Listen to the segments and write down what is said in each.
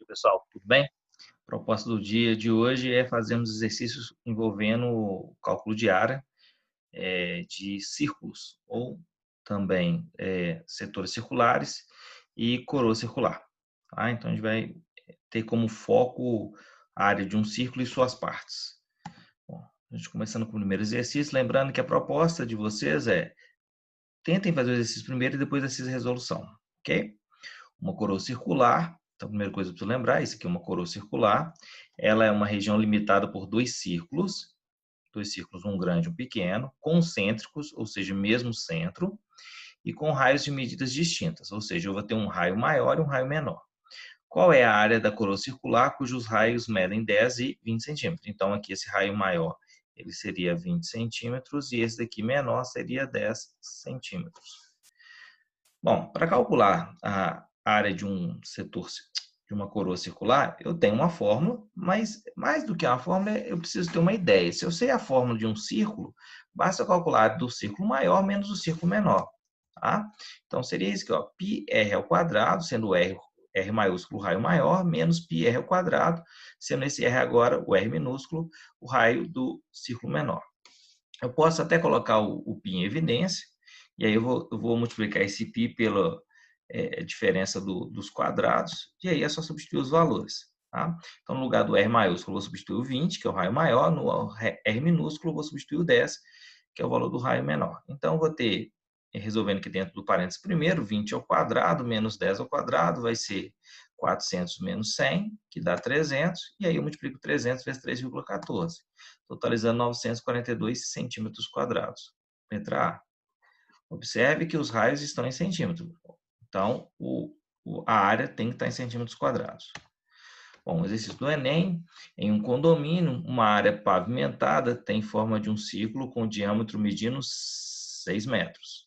pessoal, tudo bem? A proposta do dia de hoje é fazermos exercícios envolvendo o cálculo de área de círculos, ou também setores circulares e coroa circular. Tá? Então, a gente vai ter como foco a área de um círculo e suas partes. Bom, a gente começando com o primeiro exercício, lembrando que a proposta de vocês é tentem fazer o exercício primeiro e depois exercício de resolução, ok? Uma coroa circular, então a primeira coisa para você lembrar, isso aqui é uma coroa circular, ela é uma região limitada por dois círculos, um grande e um pequeno, concêntricos, ou seja, mesmo centro, e com raios de medidas distintas, ou seja, eu vou ter um raio maior e um raio menor. Qual é a área da coroa circular cujos raios medem 10 e 20 centímetros? Então, aqui esse raio maior ele seria 20 centímetros e esse daqui menor seria 10 centímetros. Bom, para calcular a área de um setor de uma coroa circular, eu tenho uma fórmula, mas mais do que uma fórmula, eu preciso ter uma ideia. Se eu sei a fórmula de um círculo, basta calcular a área do círculo maior menos o círculo menor. Tá? Então, seria isso aqui, ó, πr ao quadrado, sendo o R maiúsculo o raio maior, menos πr ao quadrado, sendo esse R agora, o R minúsculo, o raio do círculo menor. Eu posso até colocar o π em evidência, e aí eu vou multiplicar esse π pela diferença dos quadrados, e aí é só substituir os valores. Tá? Então, no lugar do R maiúsculo, eu vou substituir o 20, que é o raio maior, no R minúsculo, eu vou substituir o 10, que é o valor do raio menor. Então, eu vou ter, resolvendo aqui dentro do parênteses primeiro, 20 ao quadrado menos 10 ao quadrado vai ser 400 menos 100, que dá 300, e aí eu multiplico 300 vezes 3,14, totalizando 942 centímetros quadrados. Letra A. Observe que os raios estão em centímetros. Então, a área tem que estar em centímetros quadrados. Bom, exercício do Enem. Em um condomínio, uma área pavimentada tem forma de um círculo com diâmetro medindo 6 metros.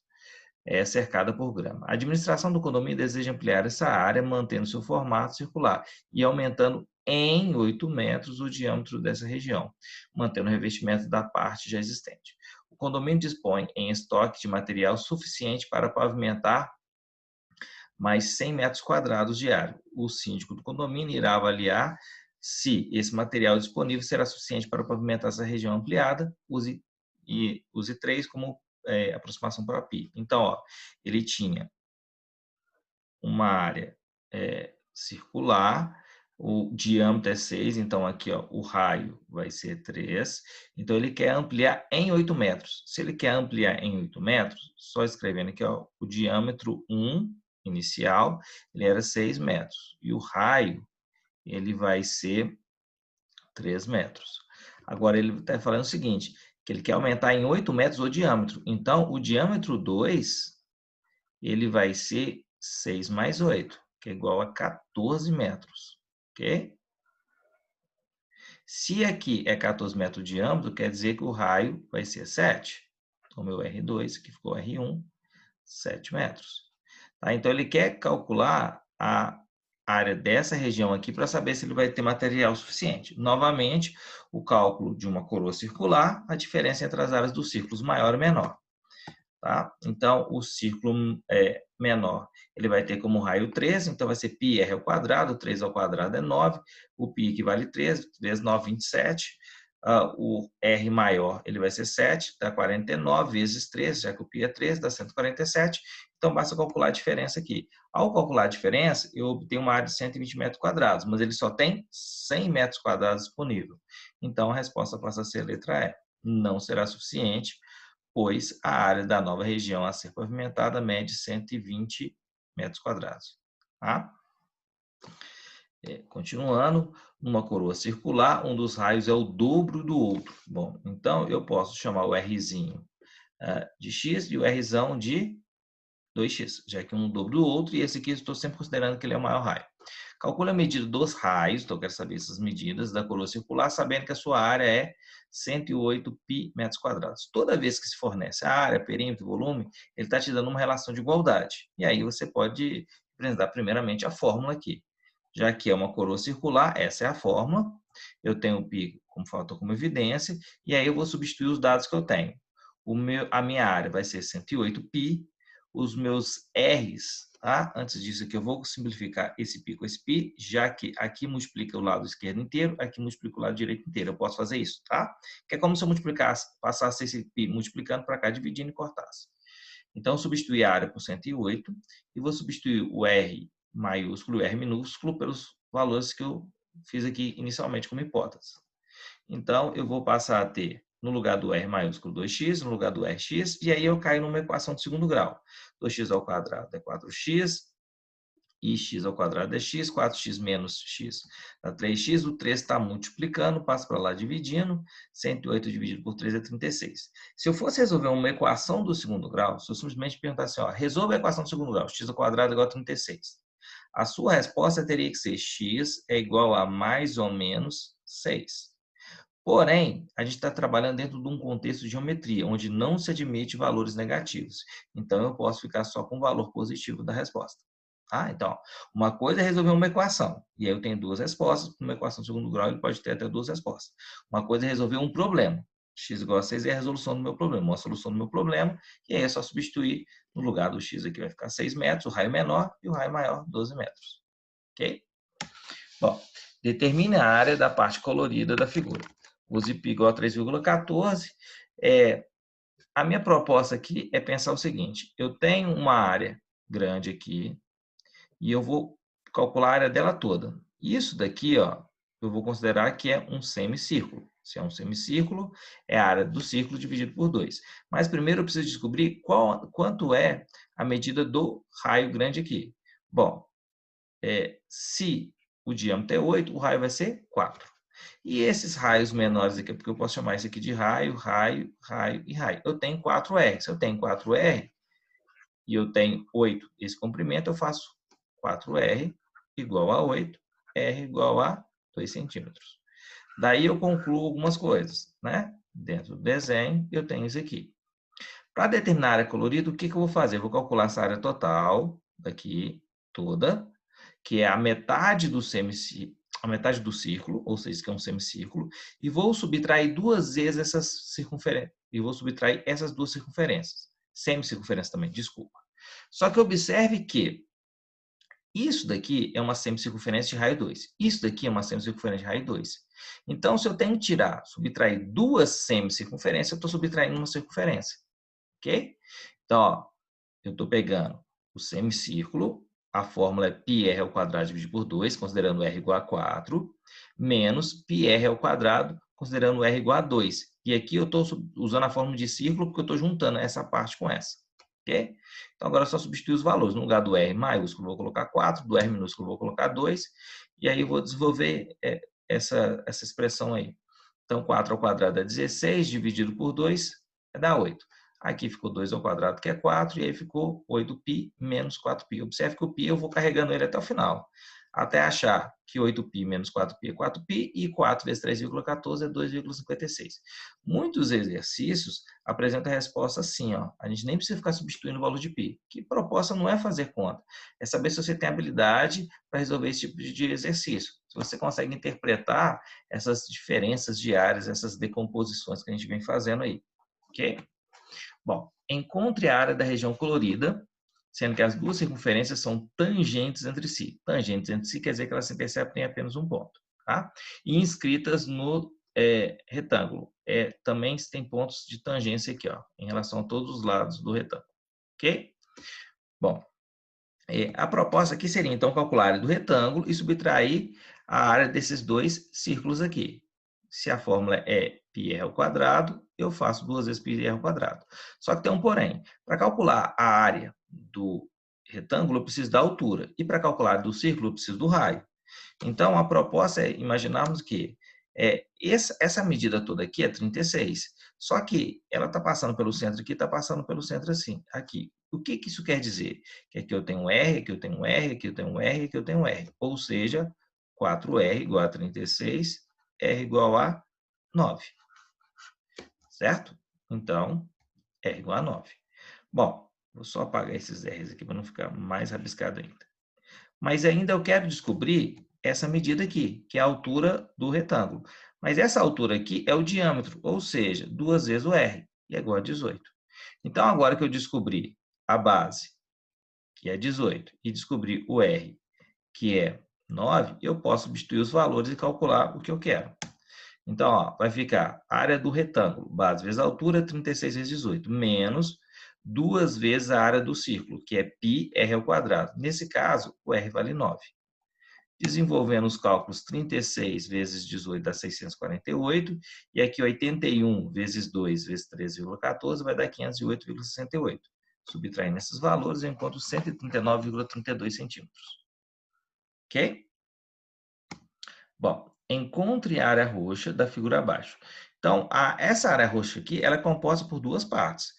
É cercada por grama. A administração do condomínio deseja ampliar essa área, mantendo seu formato circular e aumentando em 8 metros o diâmetro dessa região, mantendo o revestimento da parte já existente. O condomínio dispõe em estoque de material suficiente para pavimentar mais 100 metros quadrados de área. O síndico do condomínio irá avaliar se esse material disponível será suficiente para pavimentar essa região ampliada, use 3 como aproximação para π. Então, ó, ele tinha uma área circular, o diâmetro é 6, então aqui ó, o raio vai ser 3. Então, ele quer ampliar em 8 metros. Se ele quer ampliar em 8 metros, só escrevendo aqui, ó, o diâmetro 1 inicial, ele era 6 metros. E o raio, ele vai ser 3 metros. Agora, ele está falando o seguinte, que ele quer aumentar em 8 metros o diâmetro. Então, o diâmetro 2, ele vai ser 6 mais 8, que é igual a 14 metros. Ok? Se aqui é 14 metros de diâmetro, quer dizer que o raio vai ser 7. Então, meu R2, que ficou R1, 7 metros. Tá? Então, ele quer calcular a área dessa região aqui para saber se ele vai ter material suficiente. Novamente, o cálculo de uma coroa circular, a diferença entre as áreas dos círculos maior e menor. Tá? Então, o círculo menor, ele vai ter como raio 3, então vai ser πr ao quadrado, 3 ao quadrado é 9, o π equivale a 3, vezes 9, 27, o R maior, ele vai ser 7, dá 49 vezes 3, já que o π é 3, dá 147, então basta calcular a diferença aqui. Ao calcular a diferença, eu obtenho uma área de 120 metros quadrados, mas ele só tem 100 metros quadrados disponível. Então, a resposta passa a ser a letra E. Não será suficiente, pois a área da nova região a ser pavimentada mede 120 metros quadrados. Tá? Continuando, numa coroa circular, um dos raios é o dobro do outro. Bom, então eu posso chamar o Rzinho de x e o Rzão de 2x, já que um dobro do outro, e esse aqui eu estou sempre considerando que ele é o maior raio. Calcule a medida dos raios, então eu quero saber essas medidas da coroa circular, sabendo que a sua área é 108 π metros quadrados. Toda vez que se fornece a área, perímetro e volume, ele está te dando uma relação de igualdade. E aí você pode representar primeiramente a fórmula aqui. Já que é uma coroa circular, essa é a fórmula. Eu tenho o π como fator como evidência, e aí eu vou substituir os dados que eu tenho. A minha área vai ser 108 π, os meus R's, tá? Antes disso aqui, eu vou simplificar esse π com esse π, já que aqui multiplica o lado esquerdo inteiro, aqui multiplica o lado direito inteiro. Eu posso fazer isso, tá? Que é como se eu multiplicasse, passasse esse π multiplicando para cá, dividindo e cortasse. Então, eu substituir a área por 108 e vou substituir o R maiúsculo e o R minúsculo pelos valores que eu fiz aqui inicialmente como hipótese. Então, eu vou passar a ter, no lugar do R maiúsculo, 2x, no lugar do Rx, e aí eu caio numa equação de segundo grau. 2x ao quadrado é 4x, e x ao quadrado é x, 4x menos x dá 3x, o 3 está multiplicando, passa para lá dividindo, 108 dividido por 3 é 36. Se eu fosse resolver uma equação do segundo grau, se eu simplesmente perguntasse assim, ó, resolva a equação do segundo grau, x ao quadrado é igual a 36. A sua resposta teria que ser x é igual a mais ou menos 6. Porém, a gente está trabalhando dentro de um contexto de geometria, onde não se admite valores negativos. Então, eu posso ficar só com o valor positivo da resposta. Ah, então, uma coisa é resolver uma equação, e aí eu tenho duas respostas. Uma equação de segundo grau, ele pode ter até duas respostas. Uma coisa é resolver um problema. X igual a 6 é a resolução do meu problema, uma solução do meu problema, e aí é só substituir. No lugar do x aqui vai ficar 6 metros, o raio menor, e o raio maior, 12 metros. Ok? Bom, determine a área da parte colorida da figura. Use π igual a 3,14. A minha proposta aqui é pensar o seguinte, eu tenho uma área grande aqui, e eu vou calcular a área dela toda. Isso daqui, ó, eu vou considerar que é um semicírculo. Se é um semicírculo, é a área do círculo dividido por 2. Mas primeiro eu preciso descobrir quanto é a medida do raio grande aqui. Bom, se o diâmetro é 8, o raio vai ser 4. E esses raios menores aqui, porque eu posso chamar isso aqui de raio, raio, raio e raio. Eu tenho 4R. Se eu tenho 4R e eu tenho 8 esse comprimento, eu faço 4R igual a 8, R igual a 2 centímetros. Daí eu concluo algumas coisas, né? Dentro do desenho, eu tenho isso aqui. Para determinar a área colorida, o que eu vou fazer? Eu vou calcular essa área total daqui, toda, que é a metade do círculo, ou seja, que é um semicírculo, e vou subtrair duas vezes essas circunferências. E vou subtrair essas duas circunferências. Semicircunferência também, desculpa. Só que observe que isso daqui é uma semicircunferência de raio 2. Isso daqui é uma semicircunferência de raio 2. Então, se eu tenho que subtrair duas semicircunferências, eu estou subtraindo uma circunferência. Ok? Então, ó, eu estou pegando o semicírculo, a fórmula é πr ao quadrado dividido por 2, considerando r igual a 4, menos πr ao quadrado, considerando r igual a 2. E aqui eu estou usando a fórmula de círculo porque eu estou juntando essa parte com essa. Ok? Então, agora é só substituir os valores. No lugar do R maiúsculo, vou colocar 4, do R minúsculo, vou colocar 2, e aí eu vou desenvolver essa expressão aí. Então, 4 ao quadrado é 16, dividido por 2, dá 8. Aqui ficou 2 ao quadrado, que é 4, e aí ficou 8π menos 4π. Observe que o π eu vou carregando ele até o final, até achar que 8π menos 4π é 4π, e 4 vezes 3,14 é 2,56. Muitos exercícios apresentam a resposta assim, ó. A gente nem precisa ficar substituindo o valor de π. Que proposta não é fazer conta, é saber se você tem habilidade para resolver esse tipo de exercício. Se você consegue interpretar essas diferenças de áreas, essas decomposições que a gente vem fazendo aí. Ok? Bom, encontre a área da região colorida, sendo que as duas circunferências são tangentes entre si. Tangentes entre si quer dizer que elas se interceptam em apenas um ponto. Tá? E inscritas no retângulo. Também tem pontos de tangência aqui, ó, em relação a todos os lados do retângulo. Ok? Bom, a proposta aqui seria, então, calcular a área do retângulo e subtrair a área desses dois círculos aqui. Se a fórmula é πr ao quadrado, eu faço 2 vezes πr ao quadrado. Só que tem um porém. Para calcular a área do retângulo, eu preciso da altura. E para calcular a do círculo, eu preciso do raio. Então, a proposta é imaginarmos que essa medida toda aqui é 36. Só que ela está passando pelo centro aqui, está passando pelo centro assim, aqui. O que isso quer dizer? Que aqui eu tenho um R, aqui eu tenho um R, aqui eu tenho um R, aqui eu tenho um R. Ou seja, 4R igual a 36, R igual a 9. Certo? Então, R igual a 9. Bom, vou só apagar esses R's aqui para não ficar mais rabiscado ainda. Mas ainda eu quero descobrir essa medida aqui, que é a altura do retângulo. Mas essa altura aqui é o diâmetro, ou seja, 2 vezes o R, e é igual a 18. Então, agora que eu descobri a base, que é 18, e descobrir o R, que é 9, eu posso substituir os valores e calcular o que eu quero. Então, ó, vai ficar a área do retângulo, base vezes a altura, 36 vezes 18, menos 2 vezes a área do círculo, que é πr ao quadrado. Nesse caso, o R vale 9. Desenvolvendo os cálculos, 36 vezes 18 dá 648, e aqui 81 vezes 2 vezes 13,14 vai dar 508,68. Subtraindo esses valores, eu encontro 139,32 centímetros. Ok? Bom, encontre a área roxa da figura abaixo. Então, essa área roxa aqui, ela é composta por duas partes.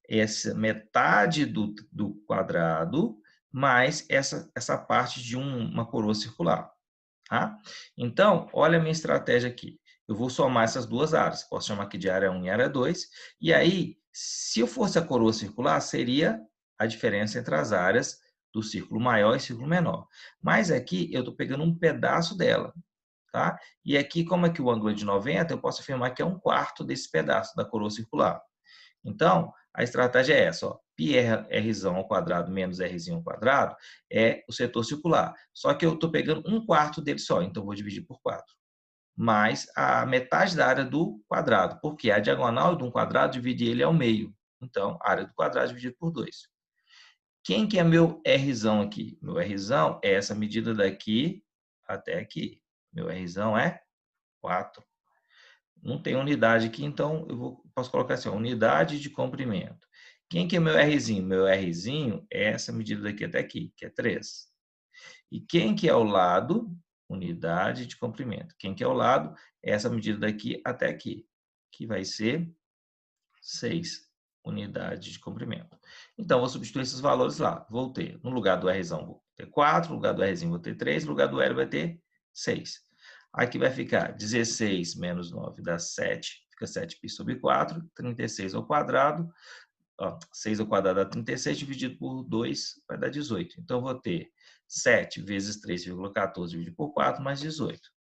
Essa metade do quadrado, mais essa parte de uma coroa circular. Tá? Então, olha a minha estratégia aqui. Eu vou somar essas duas áreas. Posso chamar aqui de área 1 e área 2. E aí, se eu fosse a coroa circular, seria a diferença entre as áreas do círculo maior e círculo menor. Mas aqui, eu estou pegando um pedaço dela. Tá? E aqui, como aqui o ângulo é de 90, eu posso afirmar que é 1/4 desse pedaço da coroa circular. Então, a estratégia é essa, ó. πr ao quadrado menos r ao quadrado é o setor circular. Só que eu estou pegando 1/4 dele só, então eu vou dividir por 4. Mais a metade da área do quadrado, porque a diagonal de um quadrado divide ele ao meio. Então, a área do quadrado dividido por 2. Quem que é meu r aqui? Meu r é essa medida daqui até aqui. Meu r é 4. Não tem unidade aqui, então eu posso colocar assim, unidade de comprimento. Quem que é meu R? Meu R é essa medida daqui até aqui, que é 3. E quem que é o lado? Unidade de comprimento. Quem que é o lado? É essa medida daqui até aqui, que vai ser 6 unidades de comprimento. Então, vou substituir esses valores lá. Vou ter, no lugar do R, vou ter 4, no lugar do R, vou ter 3, no lugar do L vai ter 6. Aqui vai ficar 16 menos 9 dá 7, fica 7π sobre 4, 36 ao quadrado, ó, 6 ao quadrado dá 36, dividido por 2 vai dar 18. Então, eu vou ter 7 vezes 3,14 dividido por 4, mais 18.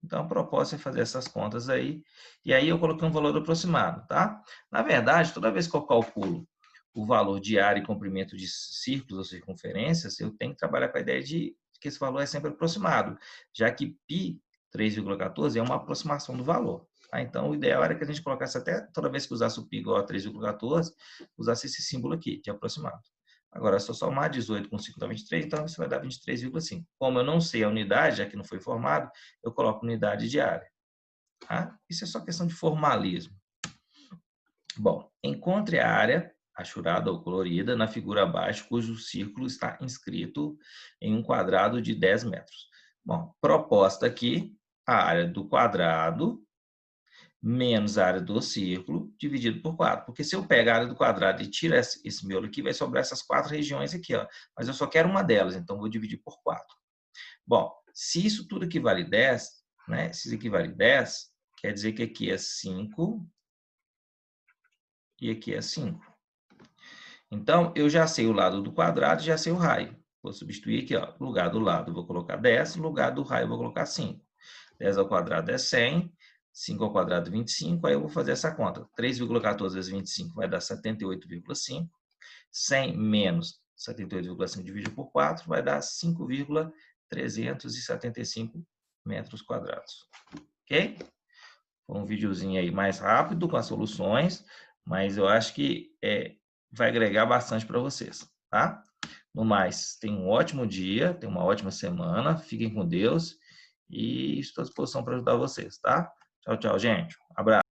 Então, a proposta é fazer essas contas aí. E aí, eu coloquei um valor aproximado, tá? Na verdade, toda vez que eu calculo o valor de área e comprimento de círculos ou circunferências, eu tenho que trabalhar com a ideia de que esse valor é sempre aproximado, já que π 3,14 é uma aproximação do valor. Tá? Então, o ideal era que a gente colocasse até, toda vez que usasse o π igual a 3,14, usasse esse símbolo aqui, de aproximado. Agora, se eu somar 18 com 5 dá 23, então isso vai dar 23,5. Como eu não sei a unidade, já que não foi formado, eu coloco unidade de área. Tá? Isso é só questão de formalismo. Bom, encontre a área achurada ou colorida na figura abaixo, cujo círculo está inscrito em um quadrado de 10 metros. Bom, proposta aqui, a área do quadrado menos a área do círculo dividido por 4. Porque se eu pegar a área do quadrado e tirar esse miolo aqui, vai sobrar essas 4 regiões aqui, ó. Mas eu só quero uma delas, então vou dividir por 4. Bom, se isso tudo equivale a 10, né? Se isso equivale a 10, quer dizer que aqui é 5 e aqui é 5. Então, eu já sei o lado do quadrado, já sei o raio. Vou substituir aqui, ó, no lugar do lado, vou colocar 10, no lugar do raio, vou colocar 5. 10 ao quadrado é 100, 5 ao quadrado, 25, aí eu vou fazer essa conta. 3,14 vezes 25 vai dar 78,5. 100 menos 78,5 dividido por 4 vai dar 5,375 metros quadrados. Ok? Foi um videozinho aí mais rápido com as soluções, mas eu acho que vai agregar bastante para vocês, tá? No mais, tenham um ótimo dia, tenham uma ótima semana, fiquem com Deus e estou à disposição para ajudar vocês, tá? Tchau, tchau, gente. Um abraço.